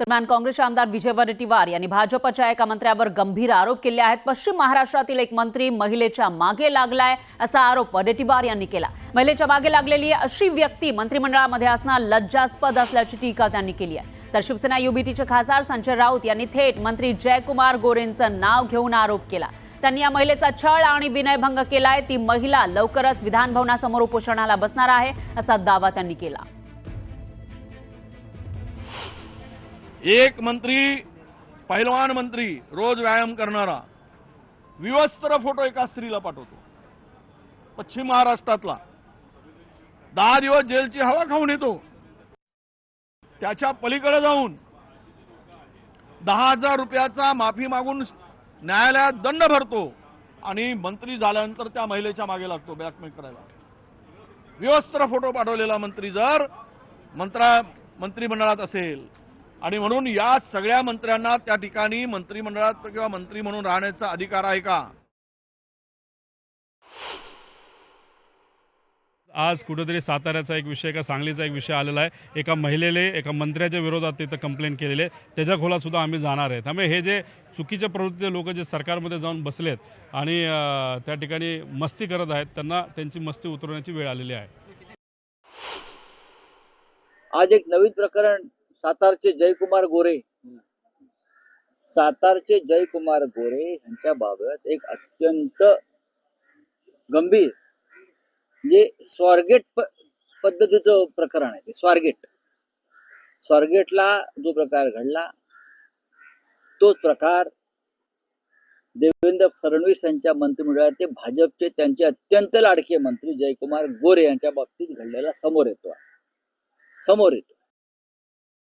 दरम्यान काँग्रेसचे आमदार विजय वडेट्टीवार यांनी भाजपच्या एका मंत्र्यावर गंभीर आरोप केले आहेत। पश्चिम महाराष्ट्रातील एक मंत्री महिलेच्या मागे लागलाय असा आरोप वडेट्टीवार यांनी केला। महिलेच्या मागे लागलेली अशी व्यक्ती मंत्रिमंडळामध्ये असणं लज्जास्पद असल्याची टीका त्यांनी केली आहे। तर शिवसेना युबीटीचे खासदार संजय राऊत यांनी थेट मंत्री जयकुमार गोरेंचं नाव घेऊन आरोप केला। त्यांनी या महिलेचा छळ आणि विनयभंग केलाय। ती महिला लवकरच विधान भवनासमोर उपोषणाला बसणार आहे असा दावा त्यांनी केला। एक मंत्री, पहिलवान मंत्री, रोज व्यायाम करणारा विवस्त्र फोटो एका स्त्रीला पाठवतो। पश्चिम महाराष्ट्रातला 10 दिवस जेलची हवा खाऊन येतो। त्याच्या पलीकडे जाऊन 10,000 रुपयाचा माफी मागून न्यायालयात दंड भरतो आणि मंत्री झाल्यानंतर त्या महिलेच्या मागे लागतो ब्लॅकमेल करायला। विवस्त्र फोटो पाठवलेला मंत्री जर मंत्रिमंडळात असेल आणि म्हणून या सगळ्या मंत्र्यांना त्या ठिकाणी मंत्रिमंडळात किंवा मंत्री म्हणून राहण्याचा अधिकार आहे का? आज कुठेतरी साताऱ्याचा एक विषय का सांगलीचा एक विषय आलेला आहे। एका महिलेने एका मंत्र्याच्या विरोधात तिथं कंप्लेंट केलेली आहे। त्याच्या खोलात सुद्धा आम्ही जाणार आहे। त्यामुळे हे जे चुकीच्या प्रवृत्तीचे लोक जे सरकारमध्ये जाऊन बसलेत आणि त्या ठिकाणी मस्ती करत आहेत, त्यांना त्यांची मस्ती उतरवण्याची वेळ आलेली आहे। आज एक नवीन प्रकरण सातारचे जयकुमार गोरे यांच्या बाबत एक अत्यंत गंभीर जे स्वारगेट पद्धतीचं प्रकरण आहे। स्वारगेटला जो प्रकार घडला तोच प्रकार देवेंद्र फडणवीस यांच्या मंत्रिमंडळात भाजपचे त्यांचे अत्यंत लाडके मंत्री जयकुमार गोरे यांच्या बाबतीत घडलेला समोर येतो।